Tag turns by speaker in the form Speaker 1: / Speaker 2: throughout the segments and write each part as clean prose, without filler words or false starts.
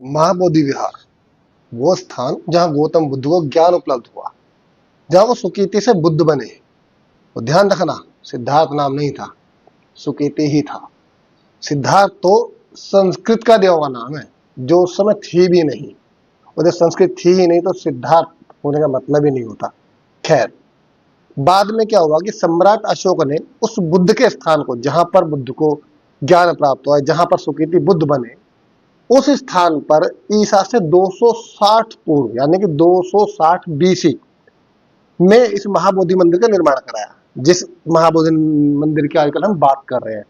Speaker 1: महाबोधि विहार वो स्थान जहां गौतम बुद्ध को ज्ञान उपलब्ध हुआ, जहां वो सुकीर्ति से बुद्ध बने। तो ध्यान रखना, सिद्धार्थ नाम नहीं था, सुकीर्ति ही था। सिद्धार्थ तो संस्कृत का दिया हुआ नाम है, जो उस समय थी भी नहीं, और जब संस्कृत थी ही नहीं तो सिद्धार्थ होने का मतलब ही नहीं होता। खैर, बाद में क्या हुआ कि सम्राट अशोक ने उस बुद्ध के स्थान को, जहां पर बुद्ध को ज्ञान प्राप्त हुआ, जहां पर सुकीर्ति बुद्ध बने, उस स्थान पर ईसा से 260 पूर्व यानी कि 260 बीसी में इस महाबोधि मंदिर का निर्माण कराया, जिस महाबोधि मंदिर की आजकल हम बात कर रहे हैं।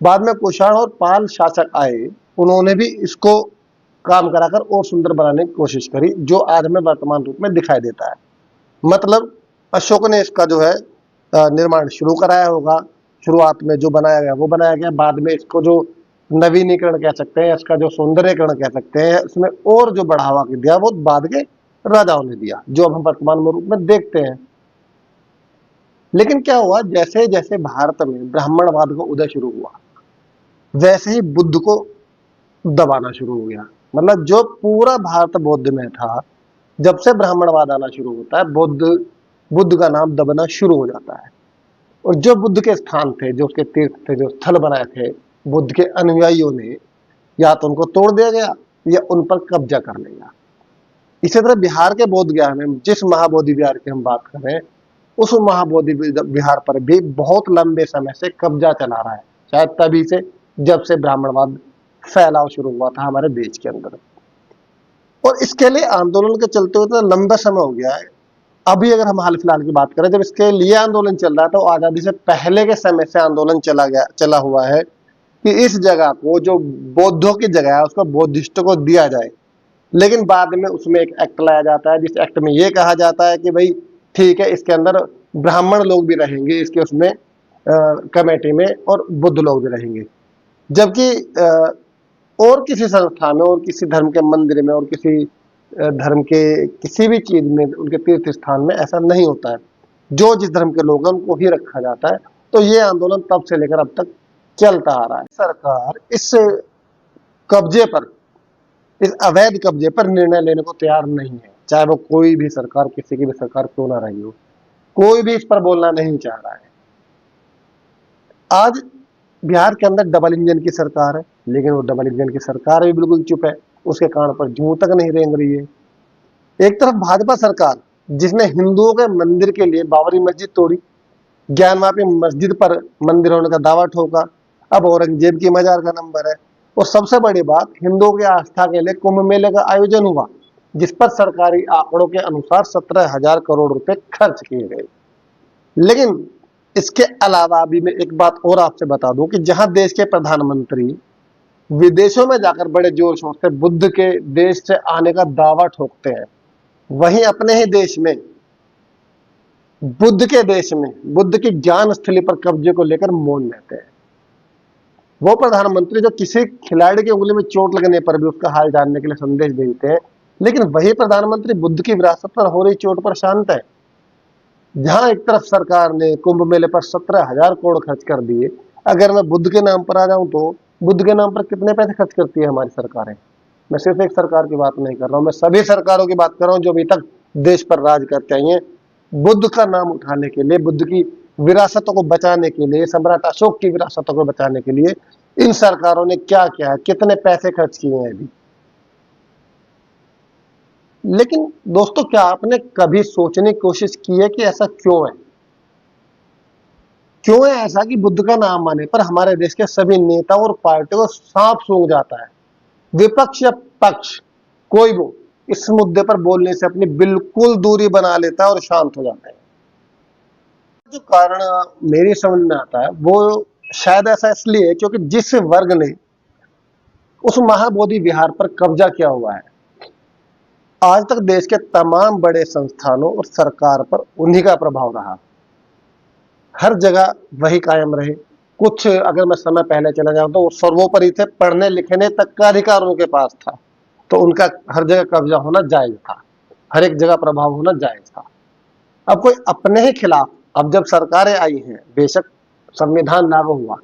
Speaker 1: बाद में कुषाण और पाल शासक आए, उन्होंने भी इसको काम कराकर और सुंदर बनाने की कोशिश करी, जो आज हमें वर्तमान रूप में दिखाई देता है। मतलब अशोक ने इसका जो है निर्माण शुरू कराया होगा, शुरुआत में जो बनाया गया वो बनाया गया, बाद में इसको जो नवीनीकरण कह सकते हैं, इसका जो सौंदर्यकरण कह सकते हैं, इसमें और जो बढ़ावा दिया वो बाद के राजाओं ने दिया, जो अब हम वर्तमान में रूप में देखते हैं। लेकिन क्या हुआ, जैसे जैसे भारत में ब्राह्मणवाद का उदय शुरू हुआ, वैसे ही बुद्ध को दबाना शुरू हो गया। मतलब जो पूरा भारत बौद्ध में था, जब से ब्राह्मणवाद आना शुरू होता है, बुद्ध का नाम दबना शुरू हो जाता है। और जो बुद्ध के स्थान थे, जो उसके तीर्थ थे, जो स्थल बनाए थे बुद्ध के अनुयायियों ने, या तो उनको तोड़ दिया गया या उन पर कब्जा कर लिया। इसी तरह बिहार के बोध गया में जिस महाबोधि विहार की हम बात कर रहे हैं, उस महाबोधि विहार पर भी बहुत लंबे समय से कब्जा चला रहा है, शायद तभी से जब से ब्राह्मणवाद फैलाव शुरू हुआ था हमारे देश के अंदर। और इसके लिए आंदोलन के चलते हुए तो लंबा समय हो गया है। अभी अगर हम हाल फिलहाल की बात करें, जब इसके लिए आंदोलन चल रहा था, तो आजादी से पहले के समय से आंदोलन चला हुआ है कि इस जगह को, जो बौद्धों की जगह है, उसको बौद्धिस्टों को दिया जाए। लेकिन बाद में उसमें एक एक्ट लाया जाता है, जिस एक्ट में यह कहा जाता है कि भाई ठीक है, इसके अंदर ब्राह्मण लोग भी रहेंगे, इसके उसमें कमेटी में, और बुद्ध लोग भी रहेंगे। जबकि और किसी संस्था में, और किसी धर्म के मंदिर में, और किसी धर्म के किसी भी चीज में, उनके तीर्थ स्थान में ऐसा नहीं होता है। जो जिस धर्म के लोग हैं उनको ही रखा जाता है। तो ये आंदोलन तब से लेकर अब तक चलता आ रहा है। सरकार इस कब्जे पर, इस अवैध कब्जे पर निर्णय लेने को तैयार नहीं है, चाहे वो कोई भी सरकार, किसी की भी सरकार क्यों ना रही हो, कोई भी इस पर बोलना नहीं चाह रहा है। आज बिहार के अंदर डबल इंजन की सरकार है, लेकिन वो डबल इंजन की सरकार भी बिल्कुल चुप है, उसके कान पर जूं तक नहीं रेंग रही है। एक तरफ भाजपा सरकार, जिसने हिंदुओं के मंदिर के लिए बाबरी मस्जिद तोड़ी, ज्ञानवापी मस्जिद पर मंदिर होने का दावा ठोका, अब औरंगजेब की मजार का नंबर है। और सबसे बड़ी बात, हिंदुओं की आस्था के लिए कुंभ मेले का आयोजन हुआ, जिस पर सरकारी आंकड़ों के अनुसार 17,000 करोड़ रुपए खर्च किए गए। लेकिन इसके अलावा भी मैं एक बात और आपसे बता दूं कि जहां देश के प्रधानमंत्री विदेशों में जाकर बड़े जोर शोर से बुद्ध के देश से आने का दावा ठोकते हैं, वहीं अपने ही देश में, बुद्ध के देश में, बुद्ध की ज्ञान स्थली पर कब्जे को लेकर मौन रहते हैं। वो प्रधानमंत्री जो किसी खिलाड़ी की उंगली में चोट लगने पर भी उसका हाल जानने के लिए संदेश भेजते हैं, लेकिन वही प्रधानमंत्री बुद्ध की विरासत पर हो रही चोट पर शांत है। जहां एक तरफ सरकार ने कुंभ मेले पर 17,000 करोड़ खर्च कर दिए, अगर मैं बुद्ध के नाम पर आ जाऊं तो बुद्ध के नाम पर कितने पैसे खर्च करती है हमारी सरकारें। मैं सिर्फ एक सरकार की बात नहीं कर रहा हूं, मैं सभी सरकारों की बात कर रहा हूं जो अभी तक देश पर राज करते आई हैं। बुद्ध का नाम उठाने के लिए, बुद्ध की विरासतों को बचाने के लिए, सम्राट अशोक की विरासतों को बचाने के लिए इन सरकारों ने क्या किया है, कितने पैसे खर्च किए हैं अभी। लेकिन दोस्तों, क्या आपने कभी सोचने की कोशिश की है कि ऐसा क्यों है? क्यों है ऐसा कि बुद्ध का नाम आने पर हमारे देश के सभी नेता और पार्टियों को सांप सूंघ जाता है? विपक्ष या पक्ष, कोई वो इस मुद्दे पर बोलने से अपनी बिल्कुल दूरी बना लेता है और शांत हो जाता है। जो कारण मेरी समझ में आता है वो शायद ऐसा इसलिए है क्योंकि जिस वर्ग ने उस महाबोधि विहार पर कब्जा किया हुआ है, आज तक देश के तमाम बड़े संस्थानों और सरकार पर उन्हीं का प्रभाव रहा। हर जगह वही कायम रहे। कुछ अगर मैं समय पहले चला जाऊं तो वो सर्वोपरि थे, पढ़ने लिखने तक का अधिकार उनके पास था, तो उनका हर जगह कब्जा होना जायज था, हर एक जगह प्रभाव होना जायज था। अब कोई अपने ही खिलाफ, अब जब सरकारें आई हैं, बेशक संविधान लागू हुआ,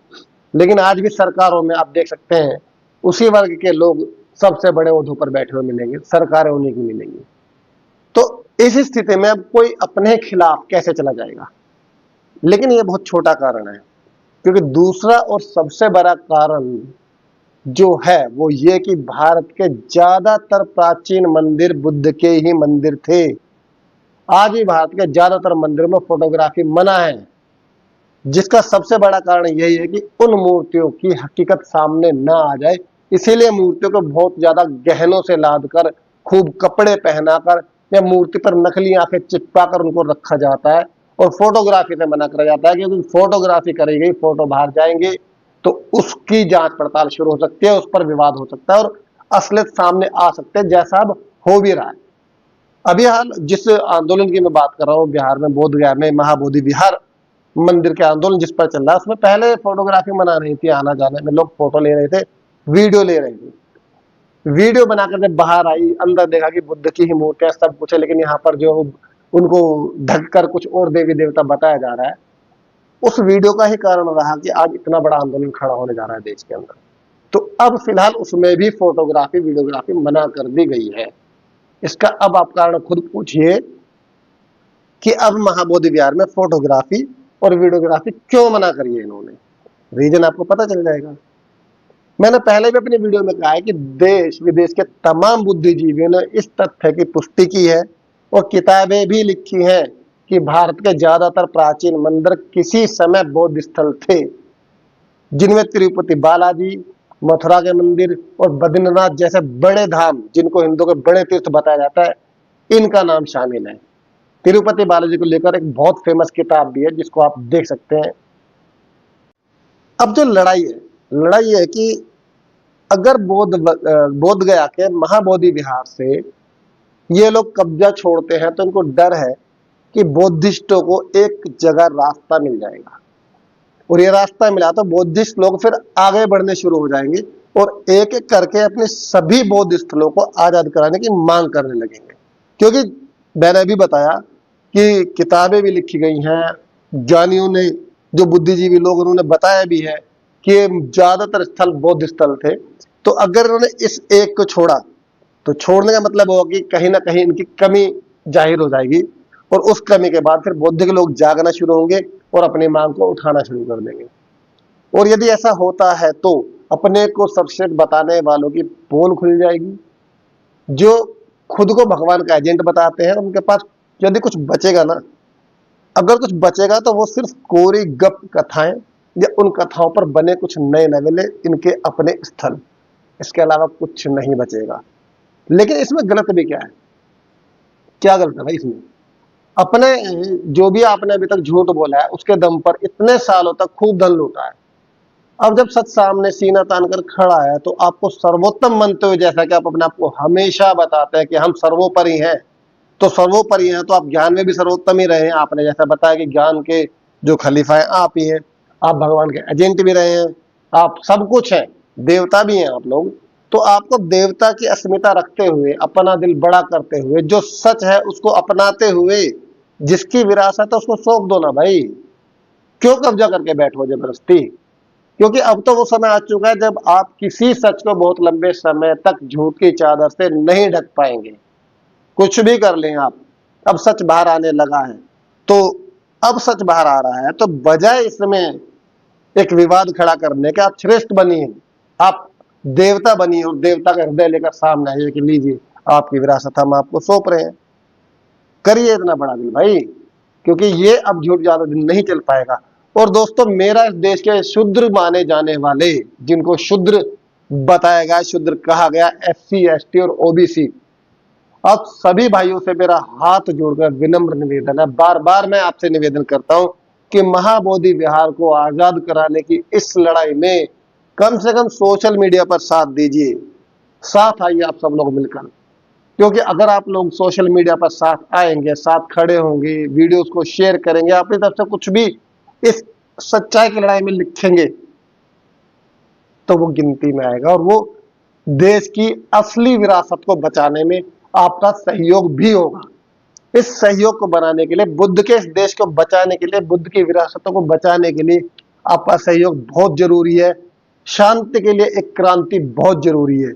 Speaker 1: लेकिन आज भी सरकारों में आप देख सकते हैं उसी वर्ग के लोग सबसे बड़े ओहदों पर बैठे हुए मिलेंगे, सरकारें उन्हीं की मिलेंगी। तो इस स्थिति में अब कोई अपने खिलाफ कैसे चला जाएगा? लेकिन ये बहुत छोटा कारण है, क्योंकि दूसरा और सबसे बड़ा कारण जो है वो ये कि भारत के ज्यादातर प्राचीन मंदिर बुद्ध के ही मंदिर थे। आज भी भारत के ज्यादातर मंदिरों में फोटोग्राफी मना है, जिसका सबसे बड़ा कारण यही है कि उन मूर्तियों की हकीकत सामने ना आ जाए। इसीलिए मूर्तियों को बहुत ज्यादा गहनों से लाद कर, खूब कपड़े पहनाकर या मूर्ति पर नकली आंखें चिपका कर उनको रखा जाता है, और फोटोग्राफी से मना करा जाता है, क्योंकि फोटोग्राफी करी गई, फोटो बाहर जाएंगे तो उसकी जांच पड़ताल शुरू हो सकती है, उस पर विवाद हो सकता है और असलियत सामने आ सकते हैं, जैसा अब हो भी रहा है। अभी हाल जिस आंदोलन की मैं बात कर रहा हूँ, बिहार में बोध गया में महाबोधि विहार मंदिर के आंदोलन जिस पर चल रहा है, उसमें पहले फोटोग्राफी मना नहीं थी, आना जाने में लोग फोटो ले रहे थे, वीडियो ले रहे थे। वीडियो बनाकर जब बाहर आई, अंदर देखा कि बुद्ध की ही मूर्तियां सब कुछ है, लेकिन यहाँ पर जो उनको ढककर कुछ और देवी देवता बताया जा रहा है, उस वीडियो का ही कारण रहा कि आज इतना बड़ा आंदोलन खड़ा होने जा रहा है देश के अंदर। तो अब फिलहाल उसमें भी फोटोग्राफी वीडियोग्राफी मना कर दी गई है। इसका अब आप कारण खुद पूछिए कि अब महाबोधि विहार में फोटोग्राफी और वीडियोग्राफी क्यों मना करी है इन्होंने। रीजन आपको पता चल जाएगा। मैंने पहले भी अपनी वीडियो में कहा है कि देश विदेश के तमाम बुद्धिजीवियों ने इस तथ्य की पुष्टि की है और किताबें भी लिखी हैं कि भारत के ज्यादातर प्राचीन मंदिर किसी समय बौद्ध स्थल थे, जिनमें तिरुपति बालाजी, मथुरा के मंदिर और बद्रीनाथ जैसे बड़े धाम, जिनको हिंदुओं के बड़े तीर्थ बताया जाता है, इनका नाम शामिल है। तिरुपति बालाजी को लेकर एक बहुत फेमस किताब भी है, जिसको आप देख सकते हैं। अब जो लड़ाई है कि अगर बोध गया के महाबोधि विहार से ये लोग कब्जा छोड़ते हैं, तो इनको डर है कि बौद्धिस्टों को एक जगह रास्ता मिल जाएगा, और ये रास्ता मिला तो बौद्धिस्ट लोग फिर आगे बढ़ने शुरू हो जाएंगे और एक एक करके अपने सभी बौद्ध स्थलों को आजाद कराने की मांग करने लगेंगे। क्योंकि मैंने भी बताया कि किताबें भी लिखी गई हैं, ज्ञानियों ने, जो बुद्धिजीवी लोग, उन्होंने बताया भी है कि ज्यादातर स्थल बौद्ध स्थल थे। तो अगर उन्होंने इस एक को छोड़ा, तो छोड़ने का मतलब होगा कि कहीं ना कहीं इनकी कमी जाहिर हो जाएगी, और उस कमी के बाद फिर बौद्ध के लोग जागना शुरू होंगे और अपनी मांग को उठाना शुरू कर देंगे। और यदि ऐसा होता है तो अपने को सर्वश्रेष्ठ बताने वालों की पोल खुल जाएगी। जो खुद को भगवान का एजेंट बताते हैं, उनके पास यदि कुछ बचेगा ना, अगर कुछ बचेगा तो वो सिर्फ कोरी गप कथाएं या उन कथाओं पर बने कुछ नए नवेले, इनके अपने स्थल, इसके अलावा कुछ नहीं बचेगा। लेकिन इसमें गलत भी क्या है? क्या गलत है भाई इसमें? अपने जो भी आपने अभी तक झूठ बोला है, उसके दम पर इतने सालों तक खूब धन लूटा है। अब जब सच सामने सीना तान कर खड़ा है, तो आपको सर्वोत्तम मानते हुए, जैसा कि आप अपने आप को हमेशा बताते हैं कि हम सर्वोपरि हैं, तो सर्वोपरि हैं तो आप ज्ञान में भी सर्वोत्तम ही रहे हैं। आपने जैसा बताया कि ज्ञान के जो खलीफा हैं आप ही हैं, आप भगवान के एजेंट भी रहे हैं, आप सब कुछ हैं, देवता भी हैं आप लोग। तो आपको देवता की अस्मिता रखते हुए, अपना दिल बड़ा करते हुए, जो सच है उसको अपनाते हुए, जिसकी विरासत है उसको सौंप दो ना भाई। क्यों कब्जा करके बैठो जबरदस्ती? क्योंकि अब तो वो समय आ चुका है जब आप किसी सच को बहुत लंबे समय तक झूठ की चादर से नहीं ढक पाएंगे। कुछ भी कर लें आप, अब सच बाहर आने लगा है। तो अब सच बाहर आ रहा है, तो बजाय इसमें एक विवाद खड़ा करने के, आप श्रेष्ठ बनिए, आप देवता बनिए और देवता का हृदय लेकर सामने आइए कि लीजिए आपकी विरासत हम आपको सौंप रहे हैं। करिए इतना बड़ा दिल भाई, क्योंकि ये अब झूठ ज्यादा दिन नहीं चल पाएगा। और दोस्तों, मेरा इस देश के शूद्र माने जाने वाले, जिनको शूद्र बताया गया, शूद्र कहा गया, SC ST और OBC, अब सभी भाइयों से मेरा हाथ जोड़कर विनम्र निवेदन है, बार बार मैं आपसे निवेदन करता हूं कि महाबोधि विहार को आजाद कराने की इस लड़ाई में कम से कम सोशल मीडिया पर साथ दीजिए, साथ आइए आप सब लोग मिलकर। क्योंकि अगर आप लोग सोशल मीडिया पर साथ आएंगे, साथ खड़े होंगे, वीडियोस को शेयर करेंगे, अपनी तरफ से कुछ भी इस सच्चाई की लड़ाई में लिखेंगे, तो वो गिनती में आएगा और वो देश की असली विरासत को बचाने में आपका सहयोग भी होगा। इस सहयोग को बनाने के लिए, बुद्ध के इस देश को बचाने के लिए, बुद्ध की विरासतों को बचाने के लिए आपका सहयोग बहुत जरूरी है। शांति के लिए एक क्रांति बहुत जरूरी है।